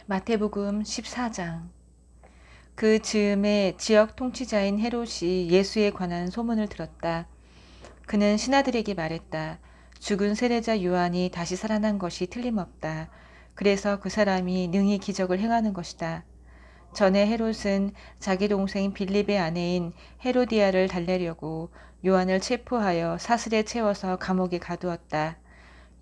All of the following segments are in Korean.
마태복음 14장. 그 즈음에 지역 통치자인 헤롯이 예수에 관한 소문을 들었다. 그는 신하들에게 말했다. 죽은 세례자 요한이 다시 살아난 것이 틀림없다. 그래서 그 사람이 능히 기적을 행하는 것이다. 전에 헤롯은 자기 동생 빌립의 아내인 헤로디아를 달래려고 요한을 체포하여 사슬에 채워서 감옥에 가두었다.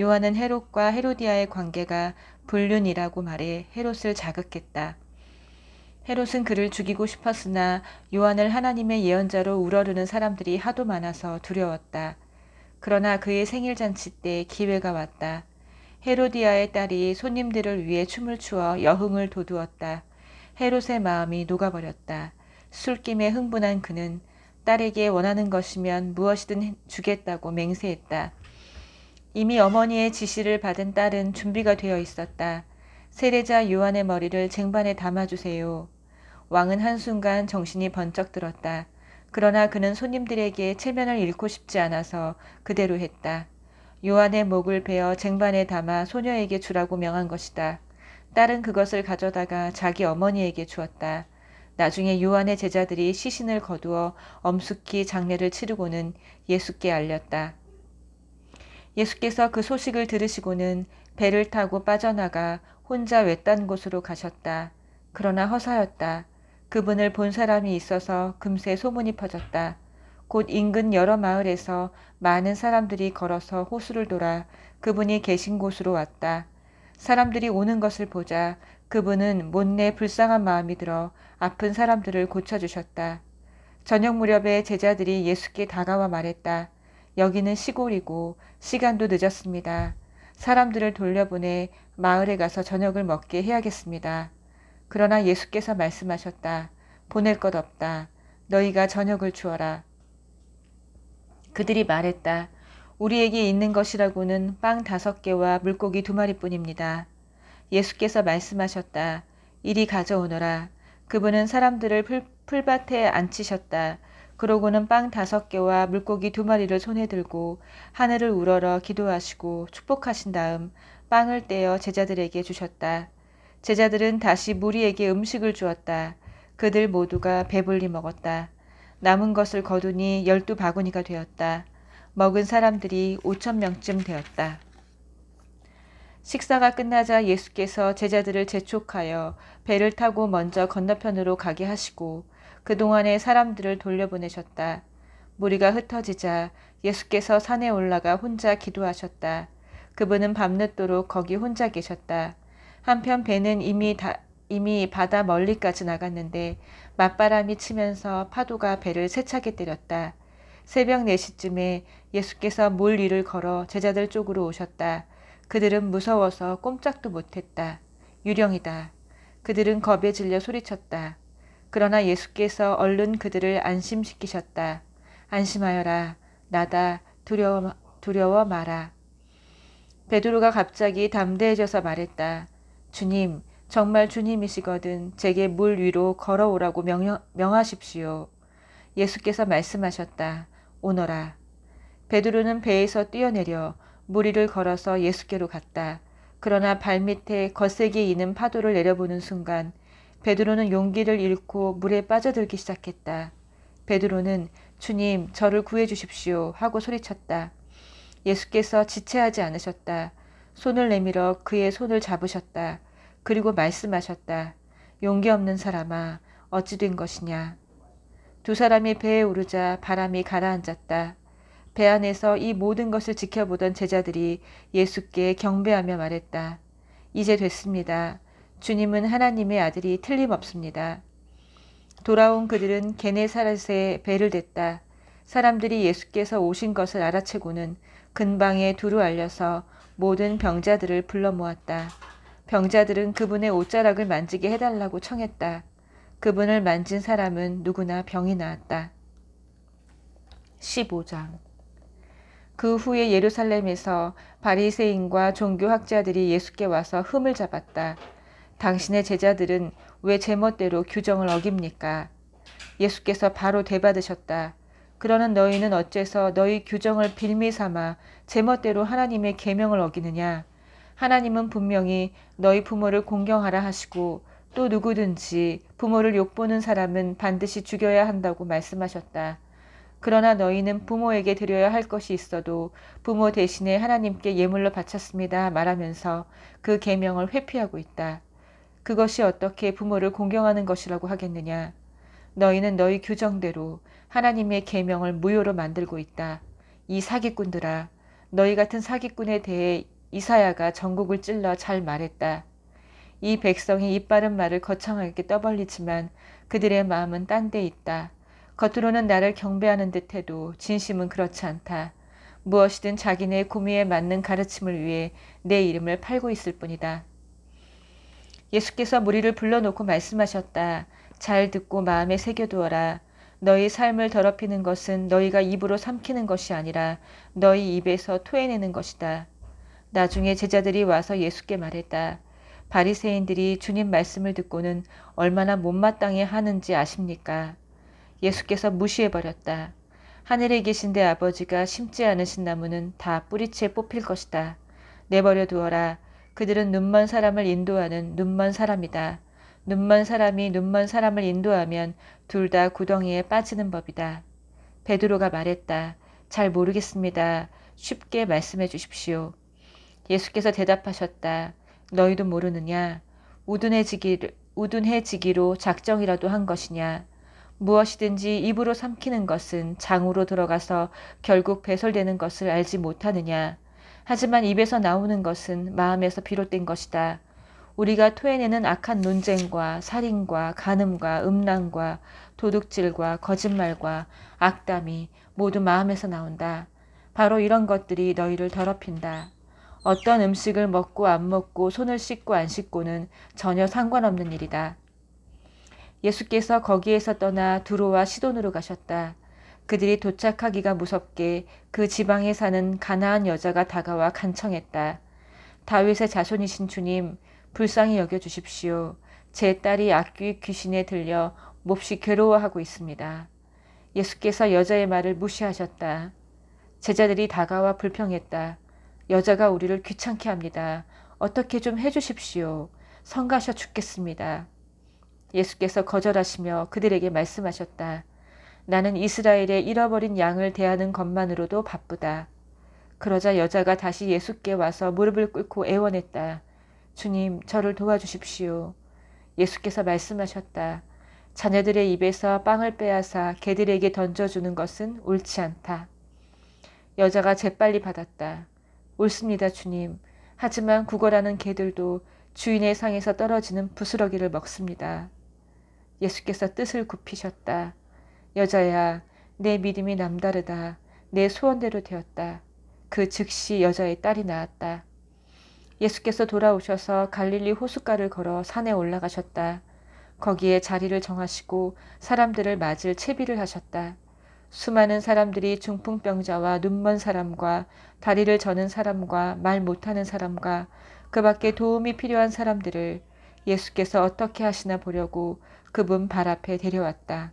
요한은 헤롯과 헤로디아의 관계가 불륜이라고 말해 헤롯을 자극했다. 헤롯은 그를 죽이고 싶었으나 요한을 하나님의 예언자로 우러르는 사람들이 하도 많아서 두려웠다. 그러나 그의 생일잔치 때 기회가 왔다. 헤로디아의 딸이 손님들을 위해 춤을 추어 여흥을 돋우었다. 헤롯의 마음이 녹아버렸다. 술김에 흥분한 그는 딸에게 원하는 것이면 무엇이든 주겠다고 맹세했다. 이미 어머니의 지시를 받은 딸은 준비가 되어 있었다. 세례자 요한의 머리를 쟁반에 담아주세요. 왕은 한순간 정신이 번쩍 들었다. 그러나 그는 손님들에게 체면을 잃고 싶지 않아서 그대로 했다. 요한의 목을 베어 쟁반에 담아 소녀에게 주라고 명한 것이다. 딸은 그것을 가져다가 자기 어머니에게 주었다. 나중에 요한의 제자들이 시신을 거두어 엄숙히 장례를 치르고는 예수께 알렸다. 예수께서 그 소식을 들으시고는 배를 타고 빠져나가 혼자 외딴 곳으로 가셨다. 그러나 허사였다. 그분을 본 사람이 있어서 금세 소문이 퍼졌다. 곧 인근 여러 마을에서 많은 사람들이 걸어서 호수를 돌아 그분이 계신 곳으로 왔다. 사람들이 오는 것을 보자 그분은 못내 불쌍한 마음이 들어 아픈 사람들을 고쳐주셨다. 저녁 무렵에 제자들이 예수께 다가와 말했다. 여기는 시골이고 시간도 늦었습니다. 사람들을 돌려보내 마을에 가서 저녁을 먹게 해야겠습니다. 그러나 예수께서 말씀하셨다. 보낼 것 없다. 너희가 저녁을 주어라. 그들이 말했다. 우리에게 있는 것이라고는 빵 5개와 물고기 2마리뿐입니다. 예수께서 말씀하셨다. 이리 가져오너라. 그분은 사람들을 풀밭에 앉히셨다. 그러고는 빵 5개와 물고기 2마리를 손에 들고 하늘을 우러러 기도하시고 축복하신 다음 빵을 떼어 제자들에게 주셨다. 제자들은 다시 무리에게 음식을 주었다. 그들 모두가 배불리 먹었다. 남은 것을 거두니 12바구니가 되었다. 먹은 사람들이 5,000명쯤 되었다. 식사가 끝나자 예수께서 제자들을 재촉하여 배를 타고 먼저 건너편으로 가게 하시고 그동안의 사람들을 돌려보내셨다. 무리가 흩어지자 예수께서 산에 올라가 혼자 기도하셨다. 그분은 밤늦도록 거기 혼자 계셨다. 한편 배는 이미 바다 멀리까지 나갔는데 맞바람이 치면서 파도가 배를 세차게 때렸다. 새벽 4시쯤에 예수께서 물 위를 걸어 제자들 쪽으로 오셨다. 그들은 무서워서 꼼짝도 못했다. 유령이다. 그들은 겁에 질려 소리쳤다. 그러나 예수께서 얼른 그들을 안심시키셨다. 안심하여라. 나다. 두려워 마라. 베드로가 갑자기 담대해져서 말했다. 주님, 정말 주님이시거든 제게 물 위로 걸어오라고 명하십시오. 예수께서 말씀하셨다. 오너라. 베드로는 배에서 뛰어내려 물 위를 걸어서 예수께로 갔다. 그러나 발밑에 거세게 이는 파도를 내려보는 순간 베드로는 용기를 잃고 물에 빠져들기 시작했다. 베드로는 주님, 저를 구해 주십시오 하고 소리쳤다. 예수께서 지체하지 않으셨다. 손을 내밀어 그의 손을 잡으셨다. 그리고 말씀하셨다. 용기 없는 사람아, 어찌 된 것이냐. 2사람이 배에 오르자 바람이 가라앉았다. 배 안에서 이 모든 것을 지켜보던 제자들이 예수께 경배하며 말했다. 이제 됐습니다. 주님은 하나님의 아들이 틀림없습니다. 돌아온 그들은 게네사렛에 배를 댔다. 사람들이 예수께서 오신 것을 알아채고는 근방에 두루 알려서 모든 병자들을 불러 모았다. 병자들은 그분의 옷자락을 만지게 해달라고 청했다. 그분을 만진 사람은 누구나 병이 나았다. 15장. 그 후에 예루살렘에서 바리새인과 종교학자들이 예수께 와서 흠을 잡았다. 당신의 제자들은 왜 제멋대로 규정을 어깁니까? 예수께서 바로 되받으셨다. 그러는 너희는 어째서 너희 규정을 빌미 삼아 제멋대로 하나님의 계명을 어기느냐? 하나님은 분명히 너희 부모를 공경하라 하시고 또 누구든지 부모를 욕보는 사람은 반드시 죽여야 한다고 말씀하셨다. 그러나 너희는 부모에게 드려야 할 것이 있어도 부모 대신에 하나님께 예물로 바쳤습니다 말하면서 그 계명을 회피하고 있다. 그것이 어떻게 부모를 공경하는 것이라고 하겠느냐. 너희는 너희 규정대로 하나님의 계명을 무효로 만들고 있다. 이 사기꾼들아, 너희 같은 사기꾼에 대해 이사야가 전국을 찔러 잘 말했다. 이 백성이 입 바른 말을 거창하게 떠벌리지만 그들의 마음은 딴 데 있다. 겉으로는 나를 경배하는 듯해도 진심은 그렇지 않다. 무엇이든 자기네 구미에 맞는 가르침을 위해 내 이름을 팔고 있을 뿐이다. 예수께서 무리를 불러놓고 말씀하셨다. 잘 듣고 마음에 새겨두어라. 너희 삶을 더럽히는 것은 너희가 입으로 삼키는 것이 아니라 너희 입에서 토해내는 것이다. 나중에 제자들이 와서 예수께 말했다. 바리새인들이 주님 말씀을 듣고는 얼마나 못마땅해 하는지 아십니까? 예수께서 무시해버렸다. 하늘에 계신 내 아버지가 심지 않으신 나무는 다 뿌리채 뽑힐 것이다. 내버려 두어라. 그들은 눈먼 사람을 인도하는 눈먼 사람이다. 눈먼 사람이 눈먼 사람을 인도하면 둘 다 구덩이에 빠지는 법이다. 베드로가 말했다. 잘 모르겠습니다. 쉽게 말씀해 주십시오. 예수께서 대답하셨다. 너희도 모르느냐? 우둔해지기로 작정이라도 한 것이냐? 무엇이든지 입으로 삼키는 것은 장으로 들어가서 결국 배설되는 것을 알지 못하느냐? 하지만 입에서 나오는 것은 마음에서 비롯된 것이다. 우리가 토해내는 악한 논쟁과 살인과 간음과 음란과 도둑질과 거짓말과 악담이 모두 마음에서 나온다. 바로 이런 것들이 너희를 더럽힌다. 어떤 음식을 먹고 안 먹고 손을 씻고 안 씻고는 전혀 상관없는 일이다. 예수께서 거기에서 떠나 두로와 시돈으로 가셨다. 그들이 도착하기가 무섭게 그 지방에 사는 가나안 여자가 다가와 간청했다. 다윗의 자손이신 주님, 불쌍히 여겨주십시오. 제 딸이 악귀 귀신에 들려 몹시 괴로워하고 있습니다. 예수께서 여자의 말을 무시하셨다. 제자들이 다가와 불평했다. 여자가 우리를 귀찮게 합니다. 어떻게 좀 해주십시오. 성가셔 죽겠습니다. 예수께서 거절하시며 그들에게 말씀하셨다. 나는 이스라엘의 잃어버린 양을 대하는 것만으로도 바쁘다. 그러자 여자가 다시 예수께 와서 무릎을 꿇고 애원했다. 주님, 저를 도와주십시오. 예수께서 말씀하셨다. 자녀들의 입에서 빵을 빼앗아 개들에게 던져주는 것은 옳지 않다. 여자가 재빨리 받았다. 옳습니다, 주님. 하지만 구걸하는 개들도 주인의 상에서 떨어지는 부스러기를 먹습니다. 예수께서 뜻을 굽히셨다. 여자야, 내 믿음이 남다르다. 내 소원대로 되었다. 그 즉시 여자의 딸이 나았다. 예수께서 돌아오셔서 갈릴리 호숫가를 걸어 산에 올라가셨다. 거기에 자리를 정하시고 사람들을 맞을 채비를 하셨다. 수많은 사람들이 중풍병자와 눈먼 사람과 다리를 저는 사람과 말 못하는 사람과 그 밖에 도움이 필요한 사람들을 예수께서 어떻게 하시나 보려고 그분 발 앞에 데려왔다.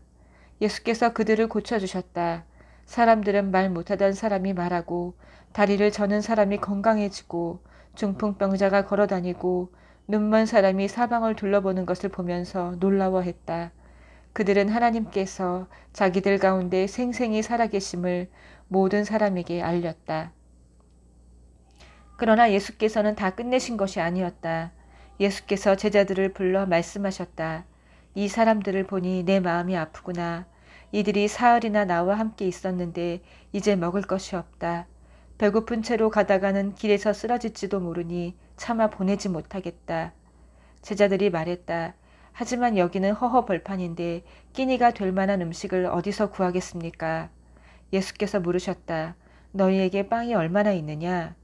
예수께서 그들을 고쳐주셨다. 사람들은 말 못하던 사람이 말하고 다리를 저는 사람이 건강해지고 중풍병자가 걸어다니고 눈먼 사람이 사방을 둘러보는 것을 보면서 놀라워했다. 그들은 하나님께서 자기들 가운데 생생히 살아계심을 모든 사람에게 알렸다. 그러나 예수께서는 다 끝내신 것이 아니었다. 예수께서 제자들을 불러 말씀하셨다. 이 사람들을 보니 내 마음이 아프구나. 이들이 사흘이나 나와 함께 있었는데 이제 먹을 것이 없다. 배고픈 채로 가다가는 길에서 쓰러질지도 모르니 차마 보내지 못하겠다. 제자들이 말했다. 하지만 여기는 허허벌판인데 끼니가 될 만한 음식을 어디서 구하겠습니까? 예수께서 물으셨다. 너희에게 빵이 얼마나 있느냐?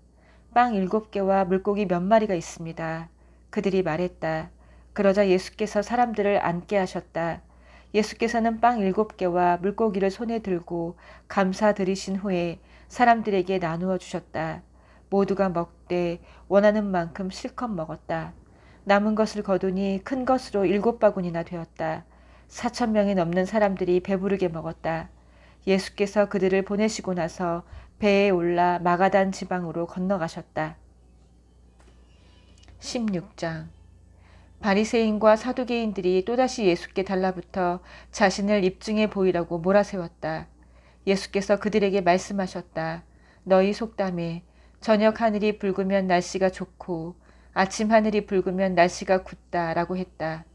빵 7개와 물고기 몇 마리가 있습니다. 그들이 말했다. 그러자 예수께서 사람들을 앉게 하셨다. 예수께서는 빵 7개와 물고기를 손에 들고 감사드리신 후에 사람들에게 나누어 주셨다. 모두가 먹되 원하는 만큼 실컷 먹었다. 남은 것을 거두니 큰 것으로 7바구니나 되었다. 4,000명이 넘는 사람들이 배부르게 먹었다. 예수께서 그들을 보내시고 나서 배에 올라 마가단 지방으로 건너가셨다. 16장. 바리새인과 사두개인들이 또다시 예수께 달라붙어 자신을 입증해 보이라고 몰아세웠다. 예수께서 그들에게 말씀하셨다. 너희 속담에 저녁 하늘이 붉으면 날씨가 좋고 아침 하늘이 붉으면 날씨가 굳다 라고 했다.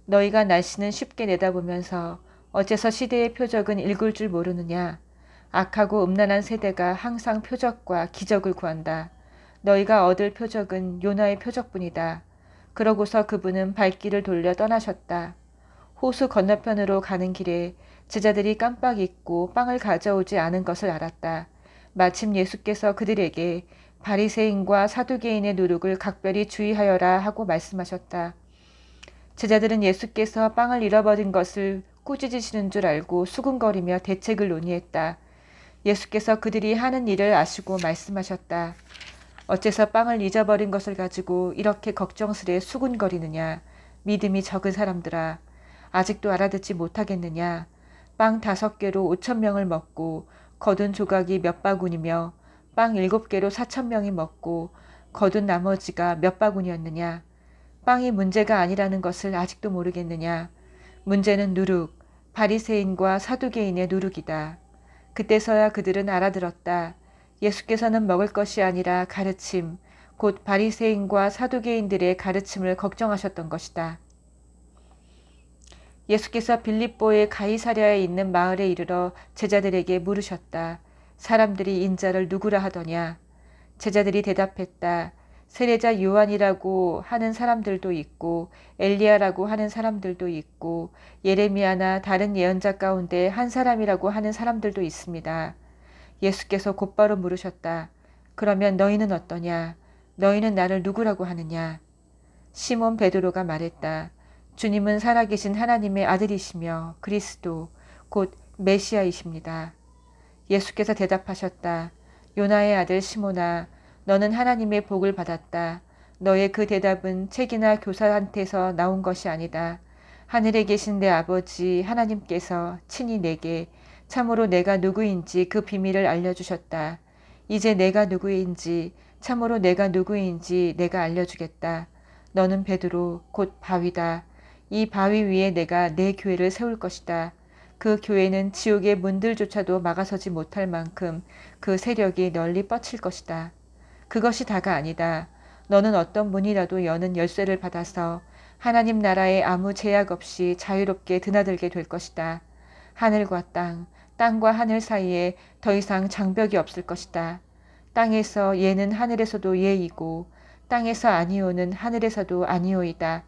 너희가 날씨는 쉽게 내다보면서 어째서 시대의 표적은 읽을 줄 모르느냐. 악하고 음란한 세대가 항상 표적과 기적을 구한다. 너희가 얻을 표적은 요나의 표적뿐이다. 그러고서 그분은 발길을 돌려 떠나셨다. 호수 건너편으로 가는 길에 제자들이 깜빡 잊고 빵을 가져오지 않은 것을 알았다. 마침 예수께서 그들에게 바리새인과 사두개인의 누룩을 각별히 주의하여라 하고 말씀하셨다. 제자들은 예수께서 빵을 잃어버린 것을 꾸짖으시는 줄 알고 수군거리며 대책을 논의했다. 예수께서 그들이 하는 일을 아시고 말씀하셨다. 어째서 빵을 잊어버린 것을 가지고 이렇게 걱정스레 수군거리느냐. 믿음이 적은 사람들아. 아직도 알아듣지 못하겠느냐. 빵 5개로 5,000명을 먹고 거둔 조각이 몇 바구니며 빵 7개로 4,000명이 먹고 거둔 나머지가 몇 바구니였느냐. 빵이 문제가 아니라는 것을 아직도 모르겠느냐. 문제는 누룩, 바리새인과 사두개인의 누룩이다. 그때서야 그들은 알아들었다. 예수께서는 먹을 것이 아니라 가르침, 곧 바리새인과 사두개인들의 가르침을 걱정하셨던 것이다. 예수께서 빌립보의 가이사랴에 있는 마을에 이르러 제자들에게 물으셨다. 사람들이 인자를 누구라 하더냐? 제자들이 대답했다. 세례자 요한이라고 하는 사람들도 있고 엘리야라고 하는 사람들도 있고 예레미야나 다른 예언자 가운데 한 사람이라고 하는 사람들도 있습니다. 예수께서 곧바로 물으셨다. 그러면 너희는 어떠냐? 너희는 나를 누구라고 하느냐? 시몬 베드로가 말했다. 주님은 살아계신 하나님의 아들이시며 그리스도 곧 메시아이십니다. 예수께서 대답하셨다. 요나의 아들 시몬아, 너는 하나님의 복을 받았다. 너의 그 대답은 책이나 교사한테서 나온 것이 아니다. 하늘에 계신 내 아버지 하나님께서 친히 내게 참으로 내가 누구인지 그 비밀을 알려주셨다. 이제 내가 누구인지 참으로 내가 누구인지 내가 알려주겠다. 너는 베드로 곧 바위다. 이 바위 위에 내가 내 교회를 세울 것이다. 그 교회는 지옥의 문들조차도 막아서지 못할 만큼 그 세력이 널리 뻗칠 것이다. 그것이 다가 아니다. 너는 어떤 문이라도 여는 열쇠를 받아서 하나님 나라에 아무 제약 없이 자유롭게 드나들게 될 것이다. 하늘과 땅, 땅과 하늘 사이에 더 이상 장벽이 없을 것이다. 땅에서 예는 하늘에서도 예이고 땅에서 아니오는 하늘에서도 아니오이다.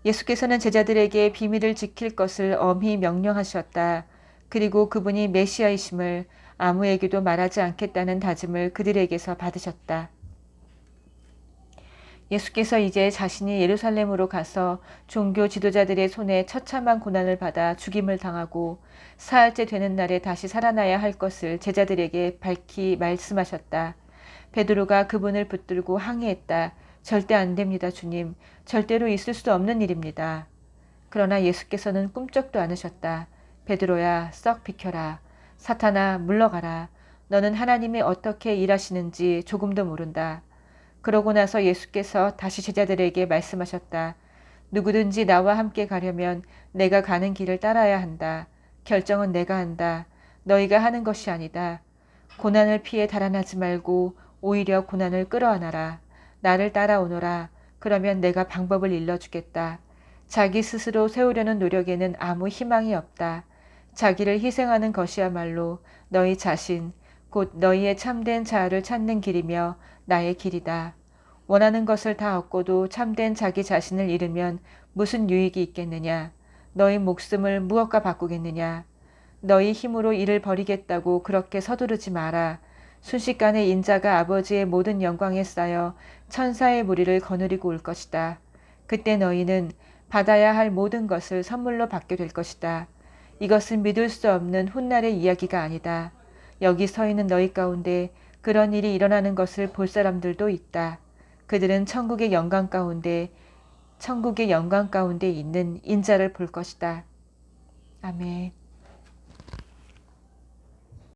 예수께서는 제자들에게 비밀을 지킬 것을 엄히 명령하셨다. 그리고 그분이 메시아이심을 아무에게도 말하지 않겠다는 다짐을 그들에게서 받으셨다. 예수께서 이제 자신이 예루살렘으로 가서 종교 지도자들의 손에 처참한 고난을 받아 죽임을 당하고 사흘째 되는 날에 다시 살아나야 할 것을 제자들에게 밝히 말씀하셨다. 베드로가 그분을 붙들고 항의했다. 절대 안 됩니다, 주님. 절대로 있을 수 없는 일입니다. 그러나 예수께서는 꿈쩍도 않으셨다. 베드로야, 썩 비켜라. 사탄아, 물러가라. 너는 하나님이 어떻게 일하시는지 조금도 모른다. 그러고 나서 예수께서 다시 제자들에게 말씀하셨다. 누구든지 나와 함께 가려면 내가 가는 길을 따라야 한다. 결정은 내가 한다. 너희가 하는 것이 아니다. 고난을 피해 달아나지 말고 오히려 고난을 끌어안아라. 나를 따라오너라. 그러면 내가 방법을 일러주겠다. 자기 스스로 세우려는 노력에는 아무 희망이 없다. 자기를 희생하는 것이야말로 너희 자신, 곧 너희의 참된 자아를 찾는 길이며 나의 길이다. 원하는 것을 다 얻고도 참된 자기 자신을 잃으면 무슨 유익이 있겠느냐. 너희 목숨을 무엇과 바꾸겠느냐. 너희 힘으로 일을 벌이겠다고 그렇게 서두르지 마라. 순식간에 인자가 아버지의 모든 영광에 쌓여 천사의 무리를 거느리고 올 것이다. 그때 너희는 받아야 할 모든 것을 선물로 받게 될 것이다. 이것은 믿을 수 없는 훗날의 이야기가 아니다. 여기 서 있는 너희 가운데 그런 일이 일어나는 것을 볼 사람들도 있다. 그들은 천국의 영광 가운데 있는 인자를 볼 것이다. 아멘.